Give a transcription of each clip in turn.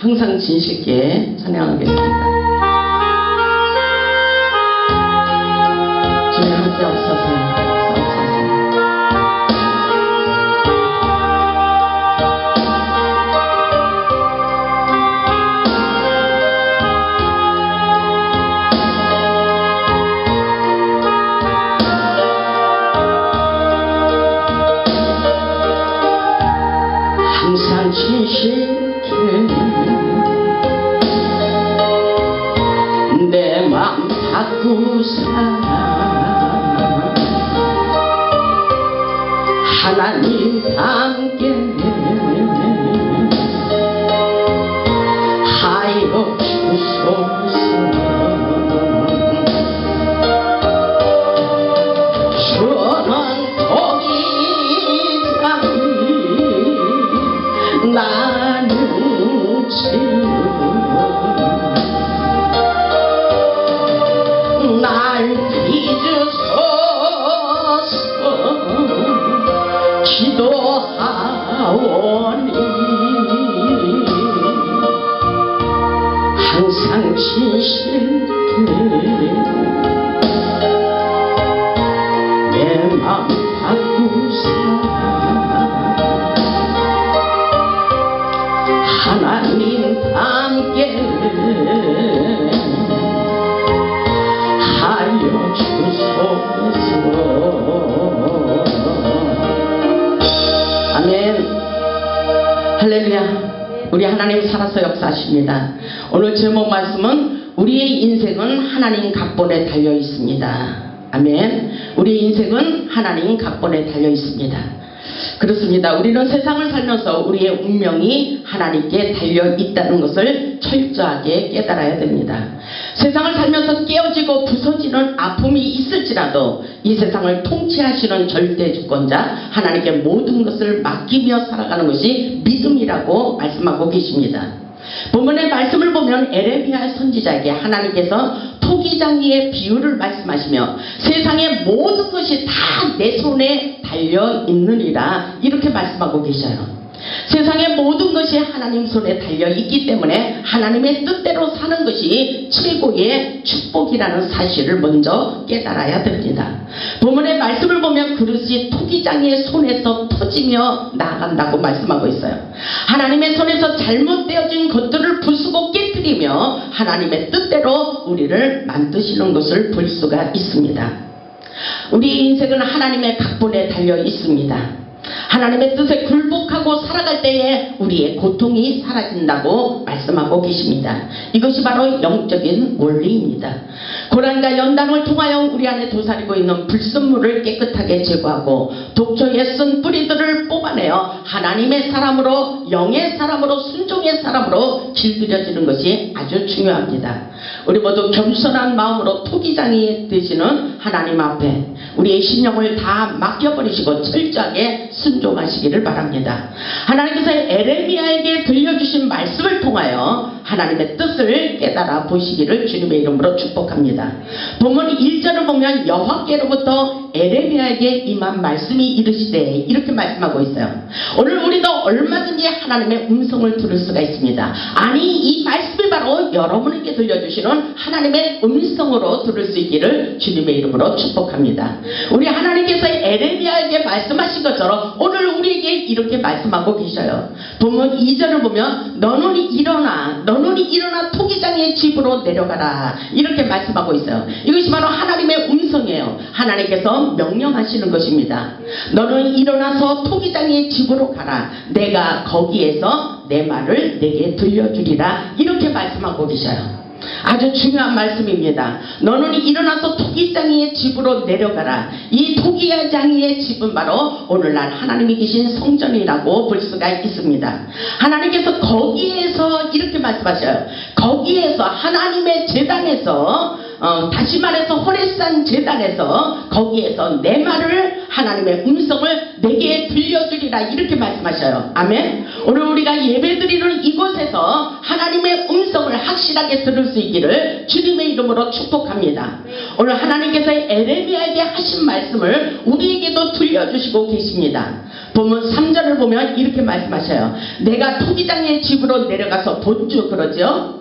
항상 진실게 찬양하겠습니다. 주님 함께 없어서 항상 진실게 내 맘 바꾸사 하나님 함께 하여 주소서. 나는 지금 날 잊으소서 기도하오니 항상 진실게 내 맘 바꾸사 하나님 함께 하여 주소서. 아멘. 할렐루야. 우리 하나님 살아서 역사하십니다. 오늘 제목 말씀은 우리의 인생은 하나님 각본에 달려 있습니다. 아멘. 우리의 인생은 하나님 각본에 달려 있습니다. 그렇습니다. 우리는 세상을 살면서 우리의 운명이 하나님께 달려 있다는 것을 철저하게 깨달아야 됩니다. 세상을 살면서 깨어지고 부서지는 아픔이 있을지라도 이 세상을 통치하시는 절대 주권자 하나님께 모든 것을 맡기며 살아가는 것이 믿음이라고 말씀하고 계십니다. 본문의 말씀을 보면 에레미야 선지자에게 하나님께서 토기장이의 비유를 말씀하시며 세상의 모든 것이 다 내 손에 달려 있느니라 이렇게 말씀하고 계셔요. 세상의 모든 것이 하나님 손에 달려 있기 때문에 하나님의 뜻대로 사는 것이 최고의 축복이라는 사실을 먼저 깨달아야 됩니다. 본문의 말씀을 보면 그릇이 토기장이의 손에서 터지며 나간다고 말씀하고 있어요. 하나님의 손에서 잘못되어진 것들을 부수고 깨뜨리며 하나님의 뜻대로 우리를 만드시는 것을 볼 수가 있습니다. 우리의 인생은 하나님의 각본에 달려 있습니다. 하나님의 뜻에 굴복하고 살아갈 때에 우리의 고통이 사라진다고 말씀하고 계십니다. 이것이 바로 영적인 원리입니다. 고난과 연단을 통하여 우리 안에 도사리고 있는 불순물을 깨끗하게 제거하고 독초에 쓴 뿌리들을 뽑아내어 하나님의 사람으로, 영의 사람으로, 순종의 사람으로 길들여지는 것이 아주 중요합니다. 우리 모두 겸손한 마음으로 토기장이 되시는 하나님 앞에 우리의 신령을 다 맡겨버리시고 철저하게 순종하시기를 바랍니다. 하나님께서 에레미야에게 들려주신 말씀을 통하여 하나님의 뜻을 깨달아 보시기를 주님의 이름으로 축복합니다. 본문 1절을 보면 여호와께로부터 에레미야에게 임한 말씀이 이르시되 이렇게 말씀하고 있어요. 오늘 우리도 얼마든지 하나님의 음성을 들을 수가 있습니다. 아니 이 말씀이 바로 여러분에게 들려주시는 하나님의 음성으로 들을 수 있기를 주님의 이름으로 축복합니다. 우리 하나님께서 에레미야에게 말씀하신 것처럼 오늘 우리에게 이렇게 말씀하고 계셔요. 본문 2절을 보면 너는 일어나 토기장의 집으로 내려가라 이렇게 말씀하고 있어요. 이것이 바로 하나님의 음성이에요. 하나님께서 명령하시는 것입니다. 너는 일어나서 토기장의 집으로 가라. 내가 거기에서 내 말을 내게 들려주리라 이렇게 말씀하고 계셔요. 아주 중요한 말씀입니다. 너는 일어나서 토기장이의 집으로 내려가라. 이 토기장이의 집은 바로 오늘날 하나님이 계신 성전이라고 볼 수가 있습니다. 하나님께서 거기에서 이렇게 말씀하셔요. 거기에서 하나님의 제단에서 다시 말해서 호레산 제단에서 거기에서 내 말을 하나님의 음성을 내게 들려주리라 이렇게 말씀하셔요. 아멘. 오늘 우리가 예배드리는 이곳에서 통해서 하나님의 음성을 확실하게 들을 수 있기를 주님의 이름으로 축복합니다. 오늘 하나님께서 에레미야에게 하신 말씀을 우리에게도 들려주시고 계십니다. 보면 3절을 보면 이렇게 말씀하셔요. 내가 토기장의 집으로 내려가서 본주, 그러죠?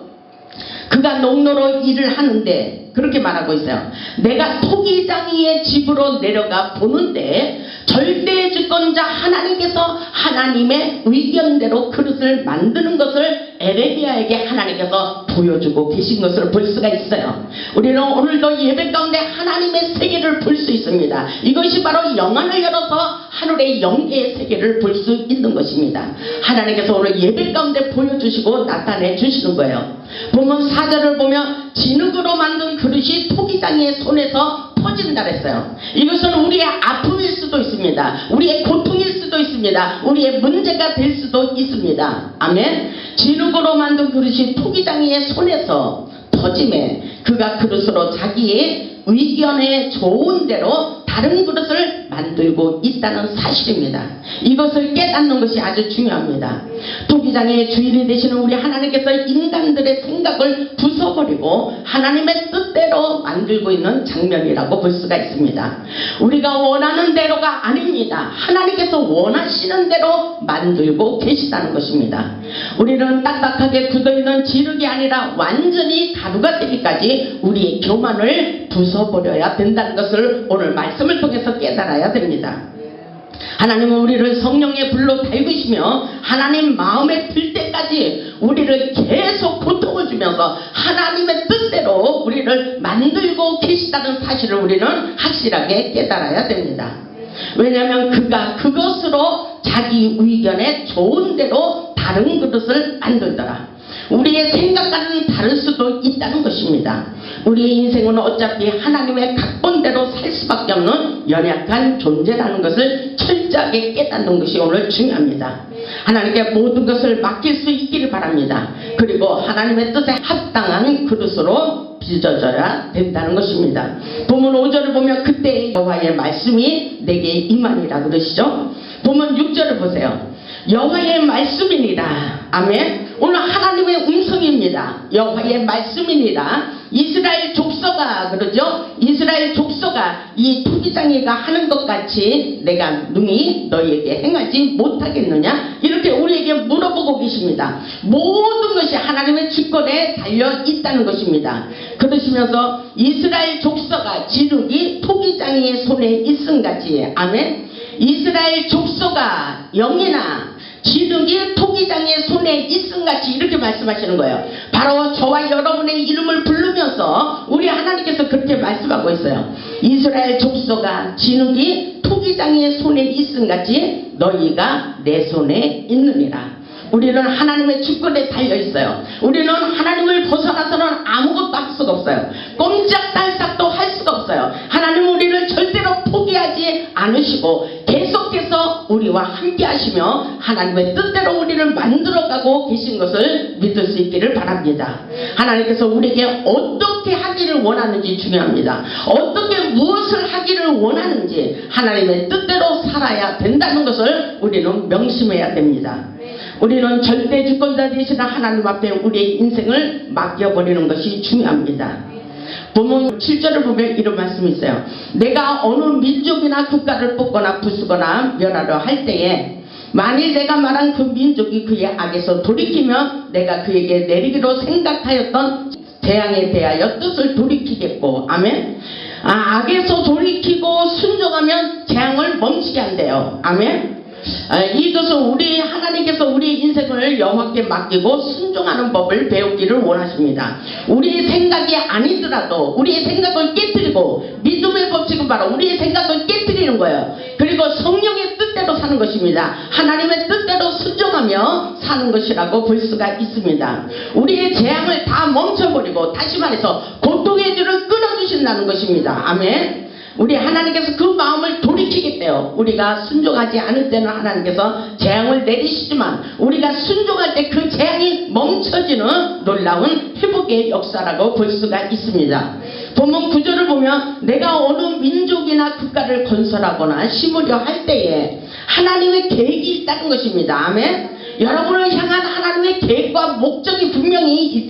그가 농로로 일을 하는데 그렇게 말하고 있어요. 내가 토기장이의 집으로 내려가 보는데 절대 주권자 하나님께서 하나님의 의견대로 그릇을 만드는 것을 에레미야에게 하나님께서 보여주고 계신 것을 볼 수가 있어요. 우리는 오늘도 예배 가운데 하나님의 세계를 볼 수 있습니다. 이것이 바로 영안을 열어서 하늘의 영계의 세계를 볼 수 있는 것입니다. 하나님께서 오늘 예배 가운데 보여주시고 나타내 주시는 거예요. 보면 4절을 보면 진흙으로 만든 그릇이 토기장이의 손에서 퍼진다 그랬어요. 이것은 우리의 아픔일 수도 있습니다. 우리의 고통일 수도 있습니다. 우리의 문제가 될 수도 있습니다. 아멘. 진흙으로 만든 그릇이 토기장이의 손에서 터짐에 그가 그릇으로 자기의 의견에 좋은 대로 다른 그릇을 만들고 있다는 사실입니다. 이것을 깨닫는 것이 아주 중요합니다. 토기장의 주인이 되시는 우리 하나님께서 인간들의 생각을 부숴버리고 하나님의 뜻대로 만들고 있는 장면이라고 볼 수가 있습니다. 우리가 원하는 대로가 아닙니다. 하나님께서 원하시는 대로 만들고 계시다는 것입니다. 우리는 딱딱하게 굳어있는 진흙이 아니라 완전히 가루가 되기까지 우리의 교만을 부숴버려야 된다는 것을 오늘 말씀을 통해서 깨달아야 됩니다. 하나님은 우리를 성령의 불로 달구시며 하나님 마음에 들 때까지 우리를 계속 고통을 주면서 하나님의 뜻대로 우리를 만들고 계시다는 사실을 우리는 확실하게 깨달아야 됩니다. 왜냐하면 그가 그것으로 자기 의견에 좋은 대로 다른 그릇을 만들더라. 우리의 생각과는 다를 수도 있다는 것입니다. 우리의 인생은 어차피 하나님의 각본대로 살 수밖에 없는 연약한 존재라는 것을 철저하게 깨닫는 것이 오늘 중요합니다. 하나님께 모든 것을 맡길 수 있기를 바랍니다. 그리고 하나님의 뜻에 합당한 그릇으로 빚어져야 된다는 것입니다. 본문 5절을 보면 그때 여호와의 말씀이 내게 임하니라 그러시죠. 본문 6절을 보세요. 여호와의 말씀이니라. 아멘. 오늘 하나님의 음성입니다. 여호와의 말씀이니라. 이스라엘 족속아, 그러죠? 이스라엘 족속아, 이 토기장이가 하는 것 같이 내가 능히 너희에게 행하지 못하겠느냐? 이렇게 우리에게 물어보고 계십니다. 모든 것이 하나님의 주권에 달려 있다는 것입니다. 그러시면서 이스라엘 족속아, 진흙이 토기장이의 손에 있음같이, 아멘. 이스라엘 족속아, 영이나 진흙이 토기장의 손에 있음같이 이렇게 말씀하시는 거예요. 바로 저와 여러분의 이름을 부르면서 우리 하나님께서 그렇게 말씀하고 있어요. 이스라엘 족속아, 진흙이 토기장의 손에 있음같이 너희가 내 손에 있느니라. 우리는 하나님의 주권에 달려 있어요. 우리는 하나님을 벗어나서는 아무것도 할 수가 없어요. 꼼짝달싹도 할 수가 없어요. 하나님은 우리를 절대로 포기하지 않으시고 계속해서 우리와 함께 하시며 하나님의 뜻대로 우리를 만들어가고 계신 것을 믿을 수 있기를 바랍니다. 하나님께서 우리에게 어떻게 하기를 원하는지 중요합니다. 어떻게 무엇을 하기를 원하는지 하나님의 뜻대로 살아야 된다는 것을 우리는 명심해야 됩니다. 우리는 절대 주권자 되시는 하나님 앞에 우리의 인생을 맡겨버리는 것이 중요합니다. 본문 7절을 보면 이런 말씀이 있어요. 내가 어느 민족이나 국가를 뽑거나 부수거나 멸하려 할 때에 만일 내가 말한 그 민족이 그의 악에서 돌이키면 내가 그에게 내리기로 생각하였던 재앙에 대하여 뜻을 돌이키겠고, 아멘. 악에서 돌이키고 순종하면 재앙을 멈추게 한대요. 아멘. 이것은 우리 하나님께서 우리 인생을 여호와께 맡기고 순종하는 법을 배우기를 원하십니다. 우리의 생각이 아니더라도 우리의 생각을 깨뜨리고 믿음의 법칙은 바로 우리의 생각을 깨뜨리는 거예요. 그리고 성령의 뜻대로 사는 것입니다. 하나님의 뜻대로 순종하며 사는 것이라고 볼 수가 있습니다. 우리의 재앙을 다 멈춰버리고 다시 말해서 고통의 줄을 끊어주신다는 것입니다. 아멘. 우리 하나님께서 그 마음을 돌이키겠대요. 우리가 순종하지 않을 때는 하나님께서 재앙을 내리시지만 우리가 순종할 때 그 재앙이 멈춰지는 놀라운 회복의 역사라고 볼 수가 있습니다. 본문 9절을 보면 내가 어느 민족이나 국가를 건설하거나 심으려 할 때에 하나님의 계획이 있다는 것입니다. 아멘. 여러분을 향한 하나님의 계획과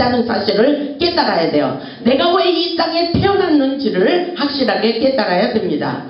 있다는 사실을 깨달아야 돼요. 내가 왜 이 땅에 태어났는지를 확실하게 깨달아야 됩니다.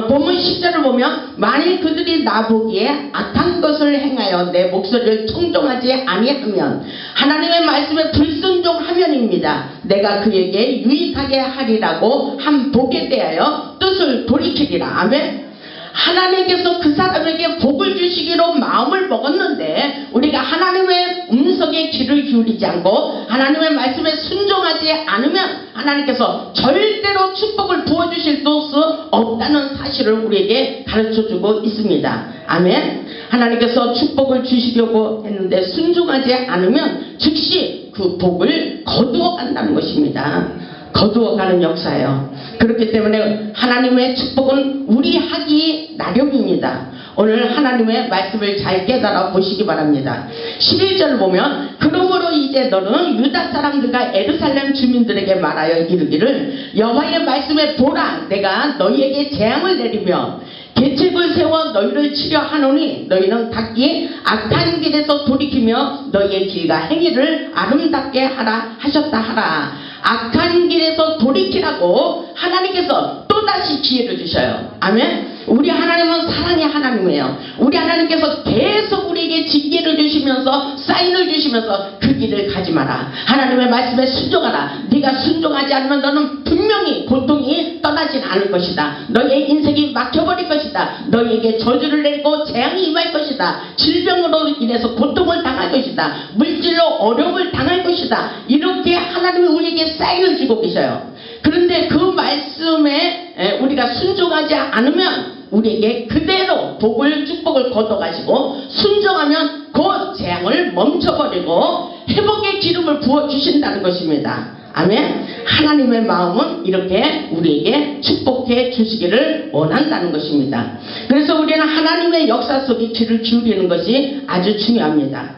본문 10절을 보면 만일 그들이 나보기에 악한 것을 행하여 내 목소리를 청종하지 아니하면 하나님의 말씀에 불순종하면입니다. 내가 그에게 유익하게 하리라고 한 복에 대하여 뜻을 돌이키리라. 아멘. 하나님께서 그 사람에게 복을 주시기로 마음을 먹었는데 우리가 하나님의 음성에 귀를 기울이지 않고 하나님의 말씀에 순종하지 않으면 하나님께서 절대로 축복을 부어주실 수 없다는 사실을 우리에게 가르쳐주고 있습니다. 아멘. 하나님께서 축복을 주시려고 했는데 순종하지 않으면 즉시 그 복을 거두어 간다는 것입니다. 거두어가는 역사예요. 그렇기 때문에 하나님의 축복은 우리 하기 나름입니다. 오늘 하나님의 말씀을 잘 깨달아 보시기 바랍니다. 11절 보면 그러므로 이제 너는 유다 사람들과 예루살렘 주민들에게 말하여 이르기를 여호와의 말씀에 보라 내가 너희에게 재앙을 내리며 계책을 세워 너희를 치려 하노니 너희는 각기 악한 길에서 돌이키며 너희의 길과 행위를 아름답게 하라 하셨다 하라. 악한 길에서 돌이키라고 하나님께서 또다시 기회를 주셔요. 아멘. 우리 하나님은 사랑의 하나님이에요. 우리 하나님께서 계속 우리에게 징계를 주시면서 사인을 주시면서 그 길을 가지 마라. 하나님의 말씀에 순종하라. 네가 순종하지 않으면 너는 분명히 고통이 떠나진 않을 것이다. 너의 인생이 막혀버릴 것이다. 너에게 저주를 내리고 재앙이 임할 것이다. 질병으로 인해서 고통을 당할 것이다. 물질로 어려움을 당할 것이다. 이렇게 하나님이 우리에게 사인을 주고 계셔요. 그런데 그 말씀에 우리가 순종하지 않으면 우리에게 그대로 복을 축복을 거둬가지고 순종하면 곧 재앙을 멈춰버리고 회복의 기름을 부어주신다는 것입니다. 아멘. 하나님의 마음은 이렇게 우리에게 축복해 주시기를 원한다는 것입니다. 그래서 우리는 하나님의 역사 속에 귀를 기울이는 것이 아주 중요합니다.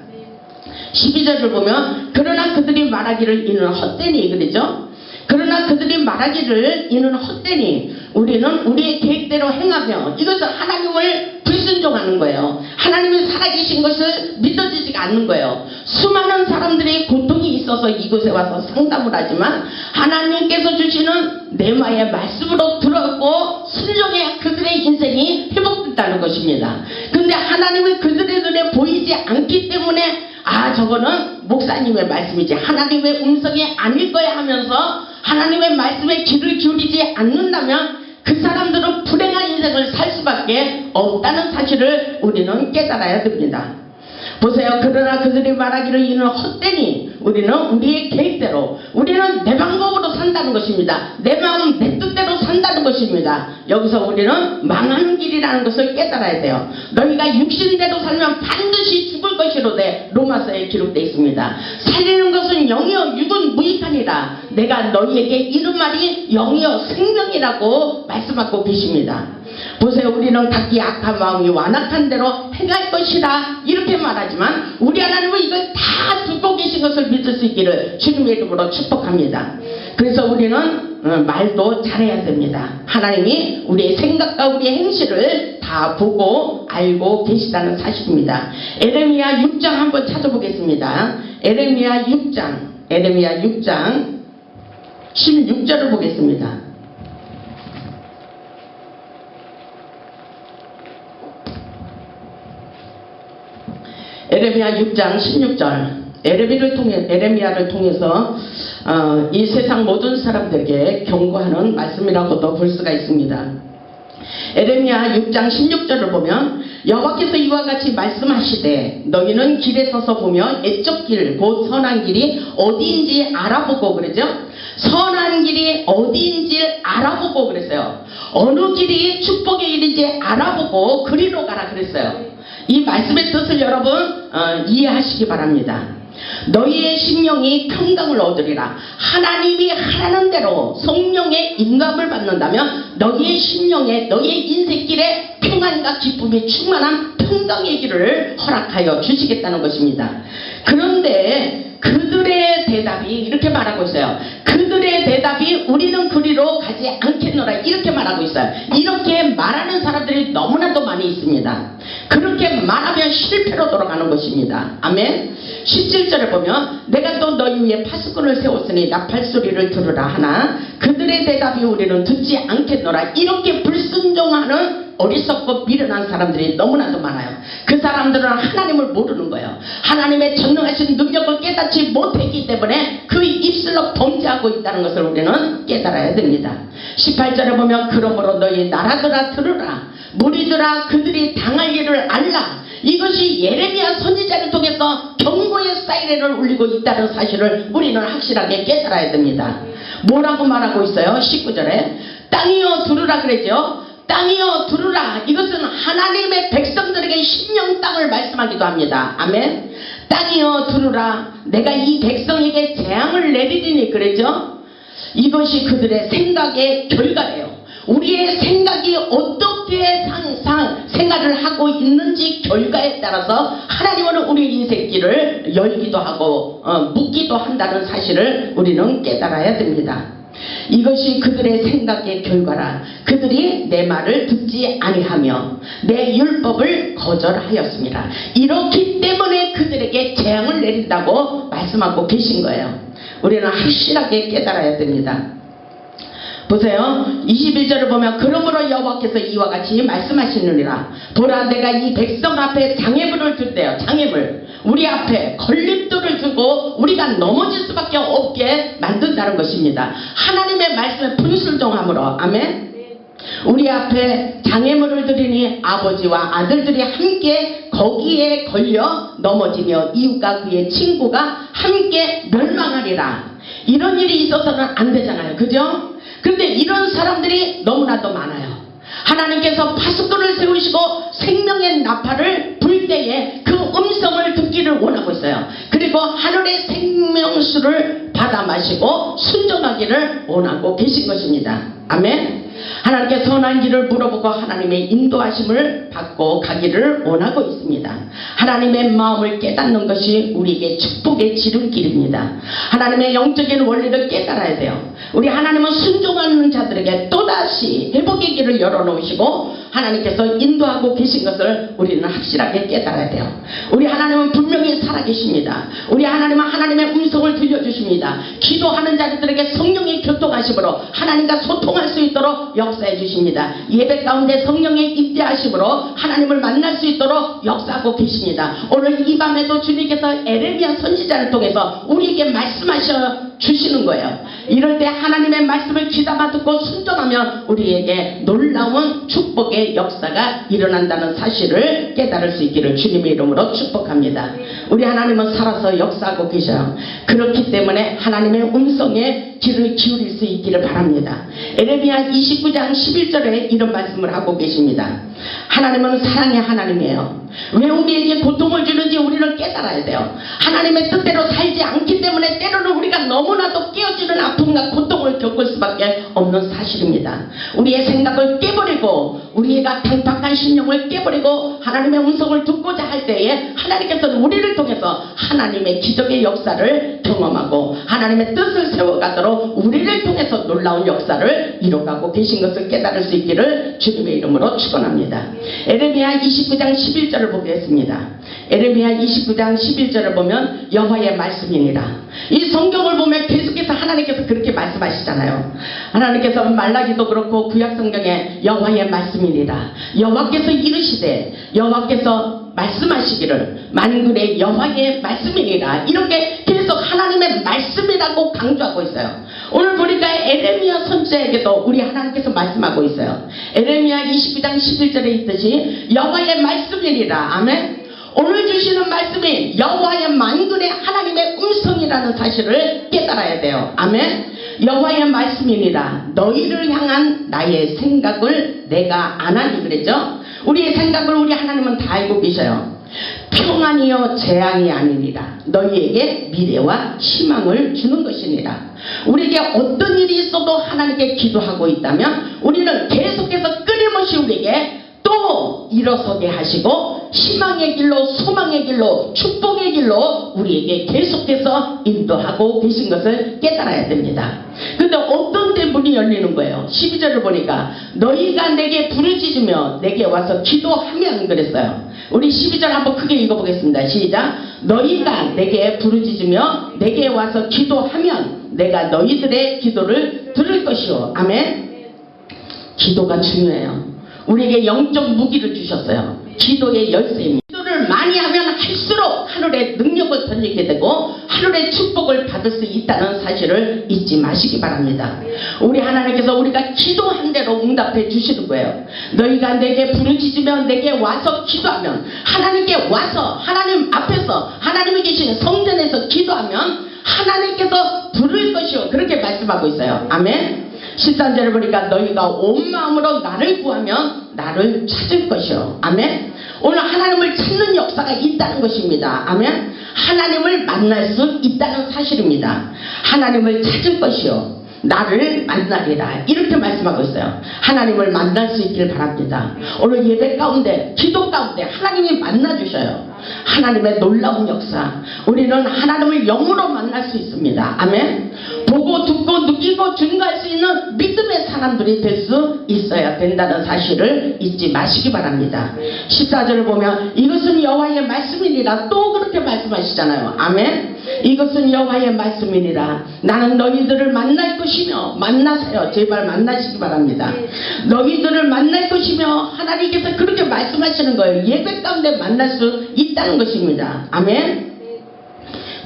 12절을 보면 그러나 그들이 말하기를 이는 헛되니 그러죠. 그러나 그들이 말하기를 이는 헛되니 우리는 우리의 계획대로 행하며 이것은 하나님을 불순종하는 거예요. 하나님이 살아계신 것을 믿어지지가 않는 거예요. 수많은 사람들의 고통이 있어서 이곳에 와서 상담을 하지만 하나님께서 주시는 내마의 말씀으로 들었고 순종해야 그들의 인생이 회복된다는 것입니다. 그런데 하나님이 그들의 눈에 보이지 않기 때문에 저거는 목사님의 말씀이지 하나님의 음성이 아닐 거야 하면서 하나님의 말씀에 귀를 기울이지 않는다면 그 사람들은 불행한 인생을 살 수밖에 없다는 사실을 우리는 깨달아야 됩니다. 보세요. 그러나 그들이 말하기를 이는 헛되니 우리는 우리의 계획대로 우리는 내 방법으로 산다는 것입니다. 내 마음 내 뜻대로 산다는 것입니다. 여기서 우리는 망하는 길이라는 것을 깨달아야 돼요. 너희가 육신대로 살면 반드시 죽을 것이로되 로마서에 기록되어 있습니다. 살리는 것은 영이요 육은 무익하니라. 내가 너희에게 이른 말이 영이요 생명이라고 말씀하고 계십니다. 보세요. 우리는 각기 악한 마음이 완악한 대로 행할 것이라 이렇게 말하지만 우리 하나님은 이걸 다 듣고 계신 것을 믿을 수 있기를 주님의 이름으로 축복합니다. 그래서 우리는 말도 잘해야 됩니다. 하나님이 우리의 생각과 우리의 행실을 다 보고 알고 계시다는 사실입니다. 에레미야 6장 한번 찾아보겠습니다. 에레미야 6장 16절을 보겠습니다. 에레미야 6장 16절 에레미야를 통해서 이 세상 모든 사람들에게 경고하는 말씀이라고도 볼 수가 있습니다. 에레미야 6장 16절을 보면 여호와께서 이와 같이 말씀하시되 너희는 길에 서서 보며 옛적 길 곧 선한 길이 어디인지 알아보고 그러죠. 선한 길이 어디인지 알아보고 그랬어요. 어느 길이 축복의 길인지 알아보고 그리로 가라 그랬어요. 이 말씀의 뜻을 여러분 이해하시기 바랍니다. 너희의 심령이 평강을 얻으리라. 하나님이 하라는 대로 성령의 인감을 받는다면 너희의 심령에 너희의 인생길에 평안과 기쁨이 충만한 평강의 길을 허락하여 주시겠다는 것입니다. 그런데 그들의 대답이 이렇게 말하고 있어요. 그들의 대답이 대답이 우리는 그리로 가지 않겠노라 이렇게 말하고 있어요. 이렇게 말하는 사람들이 너무나도 많이 있습니다. 그렇게 말하면 실패로 돌아가는 것입니다. 아멘. 17절에 보면 내가 또 너희 위에 파수꾼을 세웠으니 나팔 소리를 들으라 하나 그들의 대답이 우리는 듣지 않겠노라. 이렇게 불순종하는 어리석고 미련한 사람들이 너무나도 많아요. 그 사람들은 하나님을 모르는 거예요. 하나님의 전능하신 능력을 깨닫지 못했기 때문에 그 입술로 범죄하고 있다는 것을 우리는 깨달아야 됩니다. 18절에 보면 그러므로 너희 나라들아 들으라 무리들아 그들이 당할 일을 알라. 이것이 예레미야 선지자를 통해서 경고의 사이렌을 울리고 있다는 사실을 우리는 확실하게 깨달아야 됩니다. 뭐라고 말하고 있어요? 19절에 땅이여 들으라 그랬죠. 땅이여 들으라. 이것은 하나님의 백성들에게 심령 땅을 말씀하기도 합니다. 아멘. 땅이여 들으라. 내가 이 백성에게 재앙을 내리리니 그랬죠. 이것이 그들의 생각의 결과래요. 우리의 생각이 어떻게 생활을 하고 있는지 결과에 따라서 하나님은 우리 인생길을 열기도 하고 묻기도 한다는 사실을 우리는 깨달아야 됩니다. 이것이 그들의 생각의 결과라. 그들이 내 말을 듣지 아니하며 내 율법을 거절하였습니다. 이렇기 때문에 그들에게 재앙을 내린다고 말씀하고 계신 거예요. 우리는 확실하게 깨달아야 됩니다. 보세요. 21절을 보면 그러므로 여호와께서 이와 같이 말씀하시느니라. 보라 내가 이 백성 앞에 장애물을 둘때요. 장애물. 우리 앞에 걸림돌을 두고 우리가 넘어질 수밖에 없게 만든다는 것입니다. 하나님의 말씀에 불순종함으로. 아멘. 우리 앞에 장애물을 들이니 아버지와 아들들이 함께 거기에 걸려 넘어지며 이웃과 그의 친구가 함께 멸망하리라. 이런 일이 있어서는 안 되잖아요. 그죠? 그런데 이런 사람들이 너무나도 많아요. 하나님께서 파수꾼을 세우시고 생명의 나팔을 불 때에 그 음성을 듣기를 원하고 있어요. 그리고 하늘의 생명수를 받아 마시고 순종하기를 원하고 계신 것입니다. 아멘. 하나님께 선한 길을 물어보고 하나님의 인도하심을 받고 가기를 원하고 있습니다. 하나님의 마음을 깨닫는 것이 우리에게 축복의 지름길입니다. 하나님의 영적인 원리를 깨달아야 돼요. 우리 하나님은 순종하는 자들에게 또다시 회복의 길을 열어놓으시고 하나님께서 인도하고 계신 것을 우리는 확실하게 깨달아야 돼요. 우리 하나님은 분명히 살아계십니다. 우리 하나님은 하나님의 음성을 들려주십니다. 기도하는 자들에게 성령의 교통하심으로 하나님과 소통할 수 있도록 역사해 주십니다. 예배 가운데 성령의 임재하심으로 하나님을 만날 수 있도록 역사하고 계십니다. 오늘 이 밤에도 주님께서 에레미야 선지자를 통해서 우리에게 말씀하셔 주시는 거예요. 이럴 때 하나님의 말씀을 귀담아 듣고 순종하면 우리에게 놀라운 축복의 역사가 일어난다는 사실을 깨달을 수 있기를 주님의 이름으로 축복합니다. 우리 하나님은 살아서 역사하고 계셔요. 그렇기 때문에 하나님의 음성에 귀를 기울일 수 있기를 바랍니다. 에레미야 29장 11절에 이런 말씀을 하고 계십니다. 하나님은 사랑의 하나님이에요. 왜 우리에게 고통을 주는지 우리는 깨달아야 돼요. 하나님의 뜻대로 살지 않기 때문에 때로는 우리가 너무나도 깨어지는 아픔과 고통을 겪을 수밖에 없는 사실입니다. 우리의 생각을 깨버리고 우리가 강팍한 신령을 깨버리고 하나님의 음성을 듣고자 할 때에 하나님께서는 우리를 통해서 하나님의 기적의 역사를 경험하고 하나님의 뜻을 세워가도록 우리를 통해서 놀라운 역사를 이뤄가고 계신 것을 깨달을 수 있기를 주님의 이름으로 축원합니다. 에레미야 29장 11절을 보겠습니다. 에레미야 29장 11절을 보면 여호와의 말씀이니라. 이 성경을 보면 계속해서 하나님께서 그렇게 말씀하시잖아요. 하나님께서 말라기도 그렇고 구약 성경에 여호와의 말씀이니라. 여호와께서 이르시되 여호와께서 말씀하시기를 만군의 여호와의 말씀이니라. 이렇게 계속 하나님의 말씀이라고 강조하고 있어요. 오늘 보니까 에레미야 선지자에게도 우리 하나님께서 말씀하고 있어요. 에레미야 29장 11절에 있듯이 여호와의 말씀이니라. 아멘. 오늘 주시는 말씀이 여호와의 만군의 하나님의 음성이라는 사실을 깨달아야 돼요. 아멘. 여호와의 말씀이니라. 너희를 향한 나의 생각을 내가 아나니 그랬죠. 우리의 생각을 우리 하나님은 다 알고 계셔요. 평안이요 재앙이 아니니라. 너희에게 미래와 희망을 주는 것이니라. 우리에게 어떤 일이 있어도 하나님께 기도하고 있다면 우리는 계속해서 끊임없이 우리에게 또 또 일어서게 하시고 희망의 길로, 소망의 길로, 축복의 길로 우리에게 계속해서 인도하고 계신 것을 깨달아야 됩니다. 근데 어떤 때 문이 열리는 거예요? 12절을 보니까 너희가 내게 부르짖으며 내게 와서 기도하면 그랬어요. 우리 12절 한번 크게 읽어보겠습니다. 시작. 너희가 내게 부르짖으며 내게 와서 기도하면 내가 너희들의 기도를 들을 것이요. 아멘. 기도가 중요해요. 우리에게 영적 무기를 주셨어요. 기도의 열쇠입니다. 기도를 많이 하면 할수록 하늘의 능력을 던지게 되고 하늘의 축복을 받을 수 있다는 사실을 잊지 마시기 바랍니다. 우리 하나님께서 우리가 기도한 대로 응답해 주시는 거예요. 너희가 내게 부르짖으면 내게 와서 기도하면, 하나님께 와서 하나님 앞에서 하나님이 계시는 성전에서 기도하면 하나님께서 들을 것이요, 그렇게 말씀하고 있어요. 아멘. 13절을 보니까 너희가 온 마음으로 나를 구하면 나를 찾을 것이요. 아멘. 오늘 하나님을 찾는 역사가 있다는 것입니다. 아멘. 하나님을 만날 수 있다는 사실입니다. 하나님을 찾을 것이요 나를 만나리라, 이렇게 말씀하고 있어요. 하나님을 만날 수 있길 바랍니다. 오늘 예배 가운데, 기도 가운데 하나님이 만나주셔요. 하나님의 놀라운 역사, 우리는 하나님을 영으로 만날 수 있습니다. 아멘. 보고 듣고 느끼고 증거할 수 있는 믿음의 사람들이 될 수 있어야 된다는 사실을 잊지 마시기 바랍니다. 14절을 보면 이것은 여호와의 말씀이니라, 또 그렇게 말씀하시잖아요. 아멘. 이것은 여호와의 말씀이니라. 나는 너희들을 만날 것이며, 만나세요. 제발 만나시기 바랍니다. 너희들을 만날 것이며, 하나님께서 그렇게 말씀하시는 거예요. 예배 가운데 만날 수 있다는 것입니다. 아멘.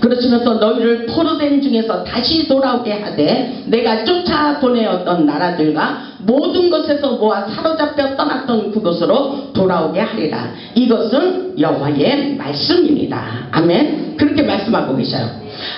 그렇지만 너희를 포로된 중에서 다시 돌아오게 하되 내가 쫓아보내었던 나라들과 모든 것에서 모아 사로잡혀 떠났던 그곳으로 돌아오게 하리라. 이것은 여호와의 말씀입니다. 아멘. 그렇게 말씀하고 계셔요.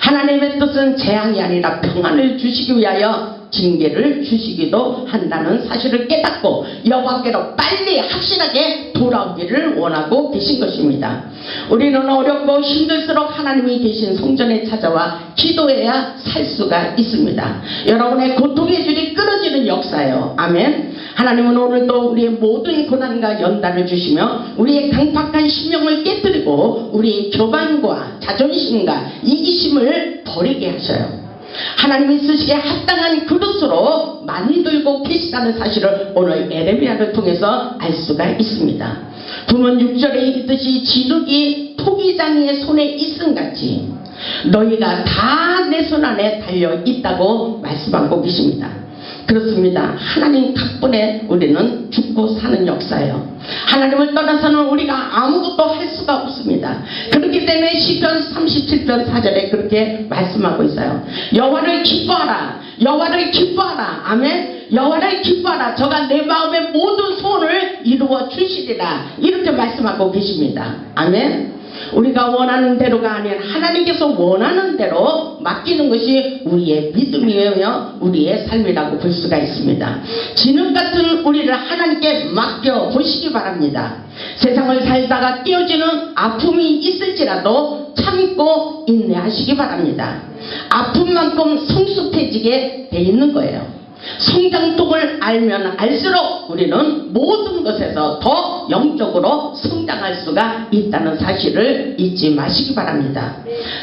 하나님의 뜻은 재앙이 아니라 평안을 주시기 위하여 징계를 주시기도 한다는 사실을 깨닫고 여호와께로 빨리 확실하게 돌아오기를 원하고 계신 것입니다. 우리는 어렵고 힘들수록 하나님이 계신 성전에 찾아와 기도해야 살 수가 있습니다. 여러분의 고통의 줄이 끊어지는 역사예요. 아멘. 하나님은 오늘도 우리의 모든 고난과 연단을 주시며 우리의 강팍한 심령을 깨뜨리고 우리의 교만과 자존심과 이기심을 버리게 하셔요. 하나님이 쓰시기에 합당한 그릇으로 만들고 계시다는 사실을 오늘 에레미야를 통해서 알 수가 있습니다. 부문 6절에 있듯이 진흙이 토기장이의 손에 있음같이 너희가 다 내 손 안에 달려 있다고 말씀하고 계십니다. 그렇습니다. 하나님 덕분에 우리는 죽고 사는 역사예요. 하나님을 떠나서는 우리가 아무것도 할 수가 없습니다. 그렇기 때문에 시편 37편 4절에 그렇게 말씀하고 있어요. 여호와를 기뻐하라. 여호와를 기뻐하라. 아멘. 여호와를 기뻐하라. 저가 내 마음의 모든 소원을 이루어 주시리라. 이렇게 말씀하고 계십니다. 아멘. 우리가 원하는 대로가 아니라 하나님께서 원하는 대로 맡기는 것이 우리의 믿음이며 우리의 삶이라고 볼 수가 있습니다. 진흙 같은 우리를 하나님께 맡겨 보시기 바랍니다. 세상을 살다가 깨어지는 아픔이 있을지라도 참고 인내하시기 바랍니다. 아픔만큼 성숙해지게 돼 있는 거예요. 성장통을 알면 알수록 우리는 모든 것에서 더 영적으로 성장할 수가 있다는 사실을 잊지 마시기 바랍니다.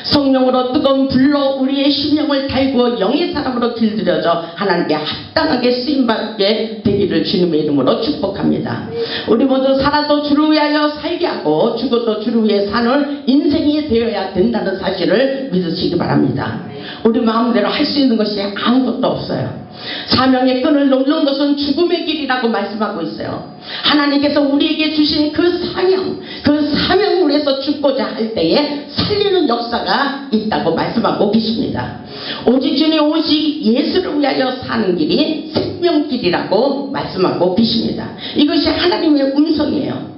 성령으로 뜨거운 불로 우리의 심령을 달구어 영의 사람으로 길들여져 하나님께 합당하게 쓰임받게 되기를 주님의 이름으로 축복합니다. 우리 모두 살아도 주를 위하여 살게 하고 죽어도 주를 위해 사는 인생이 되어야 된다는 사실을 믿으시기 바랍니다. 우리 마음대로 할 수 있는 것이 아무것도 없어요. 사명의 끈을 놓는 것은 죽음의 길이라고 말씀하고 있어요. 하나님께서 우리에게 주신 그 사명을 위해서 죽고자 할 때에 살리는 역사가 있다고 말씀하고 계십니다. 오직 주님 오직 예수를 위하여 사는 길이 생명길이라고 말씀하고 계십니다. 이것이 하나님의 음성이에요.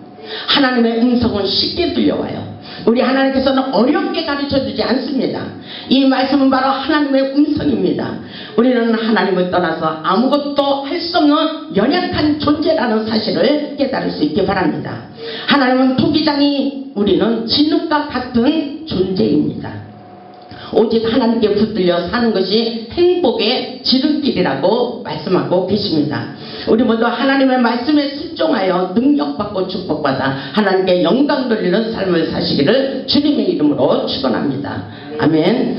하나님의 음성은 쉽게 들려와요. 우리 하나님께서는 어렵게 가르쳐주지 않습니다. 이 말씀은 바로 하나님의 음성입니다. 우리는 하나님을 떠나서 아무것도 할 수 없는 연약한 존재라는 사실을 깨달을 수 있기 바랍니다. 하나님은 토기장이, 우리는 진흙과 같은 존재입니다. 오직 하나님께 붙들려 사는 것이 행복의 지름길이라고 말씀하고 계십니다. 우리 모두 하나님의 말씀에 순종하여 능력받고 축복받아 하나님께 영광 돌리는 삶을 사시기를 주님의 이름으로 축원합니다. 아멘.